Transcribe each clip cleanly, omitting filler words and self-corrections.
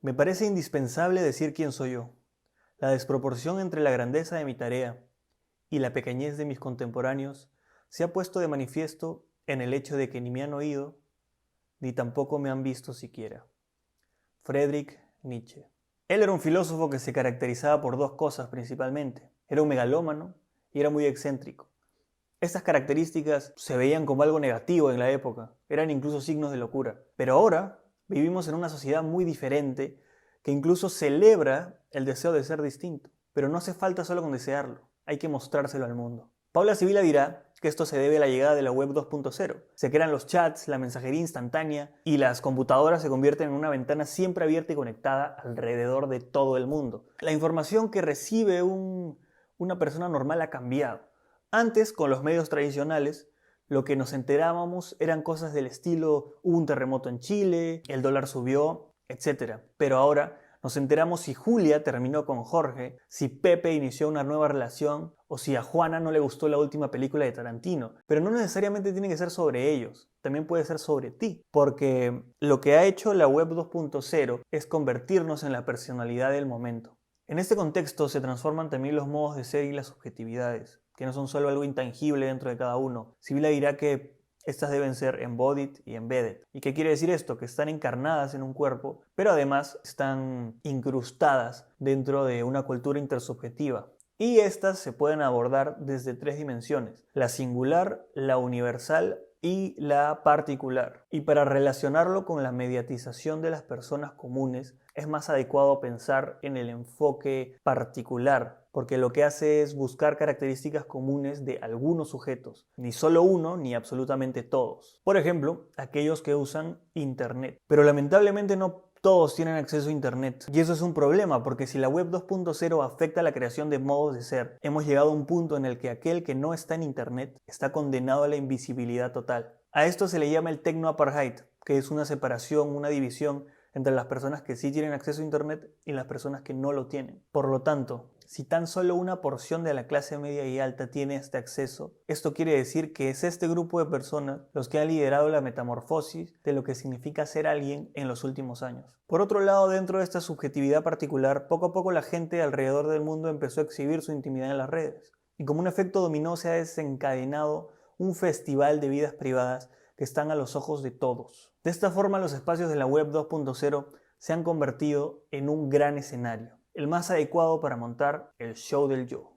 Me parece indispensable decir quién soy yo. La desproporción entre la grandeza de mi tarea y la pequeñez de mis contemporáneos se ha puesto de manifiesto en el hecho de que ni me han oído, ni tampoco me han visto siquiera. Friedrich Nietzsche. Él era un filósofo que se caracterizaba por dos cosas principalmente. Era un megalómano y era muy excéntrico. Estas características se veían como algo negativo en la época, eran incluso signos de locura. Pero ahora vivimos en una sociedad muy diferente que incluso celebra el deseo de ser distinto. Pero no hace falta solo con desearlo, hay que mostrárselo al mundo. Paula Sibila dirá que esto se debe a la llegada de la web 2.0. Se crean los chats, la mensajería instantánea y las computadoras se convierten en una ventana siempre abierta y conectada alrededor de todo el mundo. La información que recibe una persona normal ha cambiado. Antes, con los medios tradicionales, lo que nos enterábamos eran cosas del estilo hubo un terremoto en Chile, el dólar subió, etc. Pero ahora nos enteramos si Julia terminó con Jorge, si Pepe inició una nueva relación o si a Juana no le gustó la última película de Tarantino. Pero no necesariamente tiene que ser sobre ellos, también puede ser sobre ti. Porque lo que ha hecho la web 2.0 es convertirnos en la personalidad del momento. En este contexto se transforman también los modos de ser y las subjetividades, que no son solo algo intangible dentro de cada uno. Sibila dirá que estas deben ser embodied y embedded. ¿Y qué quiere decir esto? Que están encarnadas en un cuerpo, pero además están incrustadas dentro de una cultura intersubjetiva. Y estas se pueden abordar desde tres dimensiones: la singular, la universal y la particular. Y para relacionarlo con la mediatización de las personas comunes, es más adecuado pensar en el enfoque particular, porque lo que hace es buscar características comunes de algunos sujetos, ni solo uno ni absolutamente todos. Por ejemplo, aquellos que usan Internet. Pero lamentablemente no todos tienen acceso a Internet. Y eso es un problema, porque si la web 2.0 afecta la creación de modos de ser, hemos llegado a un punto en el que aquel que no está en Internet está condenado a la invisibilidad total. A esto se le llama el techno-apartheid, que es una separación, una división entre las personas que sí tienen acceso a Internet y las personas que no lo tienen. Por lo tanto, si tan solo una porción de la clase media y alta tiene este acceso, esto quiere decir que es este grupo de personas los que han liderado la metamorfosis de lo que significa ser alguien en los últimos años. Por otro lado, dentro de esta subjetividad particular, poco a poco la gente alrededor del mundo empezó a exhibir su intimidad en las redes. Y como un efecto dominó se ha desencadenado un festival de vidas privadas que están a los ojos de todos. De esta forma, los espacios de la web 2.0 se han convertido en un gran escenario, el más adecuado para montar el show del yo.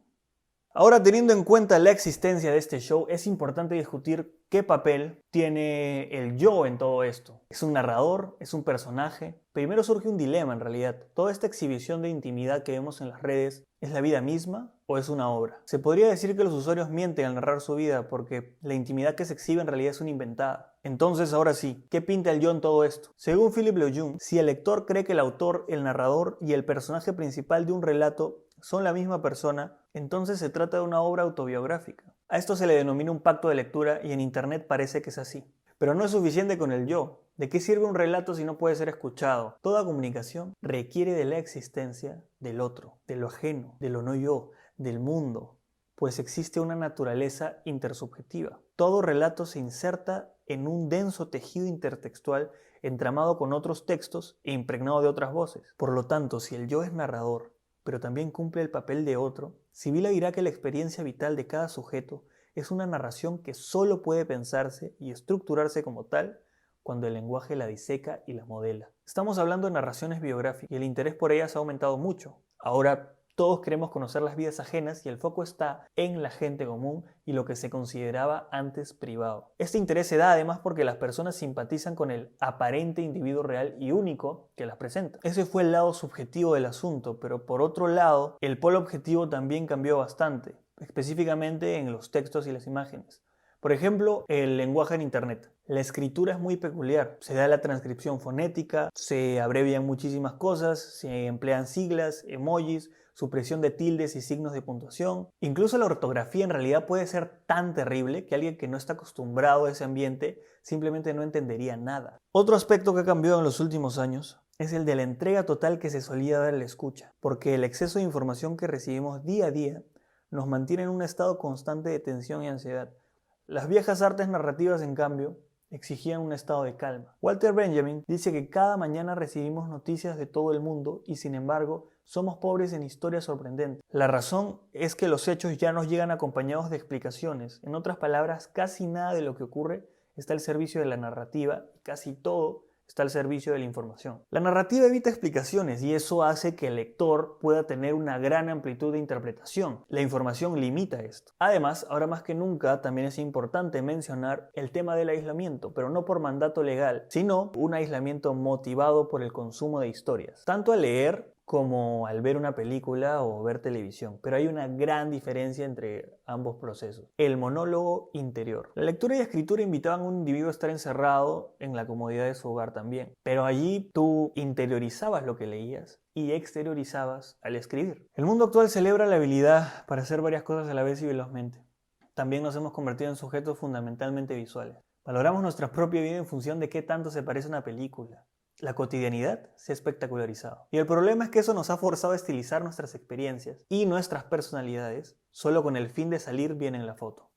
Ahora, teniendo en cuenta la existencia de este show, es importante discutir qué papel tiene el yo en todo esto. ¿Es un narrador? ¿Es un personaje? Primero surge un dilema en realidad. ¿Toda esta exhibición de intimidad que vemos en las redes es la vida misma o es una obra? Se podría decir que los usuarios mienten al narrar su vida porque la intimidad que se exhibe en realidad es una inventada. Entonces, ahora sí, ¿qué pinta el yo en todo esto? Según Philip Lejeune, si el lector cree que el autor, el narrador y el personaje principal de un relato son la misma persona, entonces se trata de una obra autobiográfica. A esto se le denomina un pacto de lectura y en Internet parece que es así. Pero no es suficiente con el yo. ¿De qué sirve un relato si no puede ser escuchado? Toda comunicación requiere de la existencia del otro, de lo ajeno, de lo no yo, del mundo, pues existe una naturaleza intersubjetiva. Todo relato se inserta en un denso tejido intertextual entramado con otros textos e impregnado de otras voces. Por lo tanto, si el yo es narrador, pero también cumple el papel de otro, Sibila dirá que la experiencia vital de cada sujeto es una narración que solo puede pensarse y estructurarse como tal cuando el lenguaje la diseca y la modela. Estamos hablando de narraciones biográficas y el interés por ellas ha aumentado mucho. Ahora todos queremos conocer las vidas ajenas y el foco está en la gente común y lo que se consideraba antes privado. Este interés se da además porque las personas simpatizan con el aparente individuo real y único que las presenta. Ese fue el lado subjetivo del asunto, pero por otro lado, el polo objetivo también cambió bastante, específicamente en los textos y las imágenes. Por ejemplo, el lenguaje en Internet. La escritura es muy peculiar. Se da la transcripción fonética, se abrevian muchísimas cosas, se emplean siglas, emojis, supresión de tildes y signos de puntuación. Incluso la ortografía en realidad puede ser tan terrible que alguien que no está acostumbrado a ese ambiente simplemente no entendería nada. Otro aspecto que ha cambiado en los últimos años es el de la entrega total que se solía dar a la escucha, porque el exceso de información que recibimos día a día nos mantiene en un estado constante de tensión y ansiedad. Las viejas artes narrativas, en cambio, exigían un estado de calma. Walter Benjamin dice que cada mañana recibimos noticias de todo el mundo y sin embargo somos pobres en historias sorprendentes. La razón es que los hechos ya nos llegan acompañados de explicaciones. En otras palabras, casi nada de lo que ocurre está al servicio de la narrativa y casi todo está al servicio de la información. La narrativa evita explicaciones y eso hace que el lector pueda tener una gran amplitud de interpretación. La información limita esto. Además, ahora más que nunca también es importante mencionar el tema del aislamiento, pero no por mandato legal, sino un aislamiento motivado por el consumo de historias. Tanto al leer como al ver una película o ver televisión, pero hay una gran diferencia entre ambos procesos. El monólogo interior. La lectura y escritura invitaban a un individuo a estar encerrado en la comodidad de su hogar también, pero allí tú interiorizabas lo que leías y exteriorizabas al escribir. El mundo actual celebra la habilidad para hacer varias cosas a la vez y velozmente. También nos hemos convertido en sujetos fundamentalmente visuales. Valoramos nuestra propia vida en función de qué tanto se parece a una película. La cotidianidad se ha espectacularizado. Y el problema es que eso nos ha forzado a estilizar nuestras experiencias y nuestras personalidades solo con el fin de salir bien en la foto.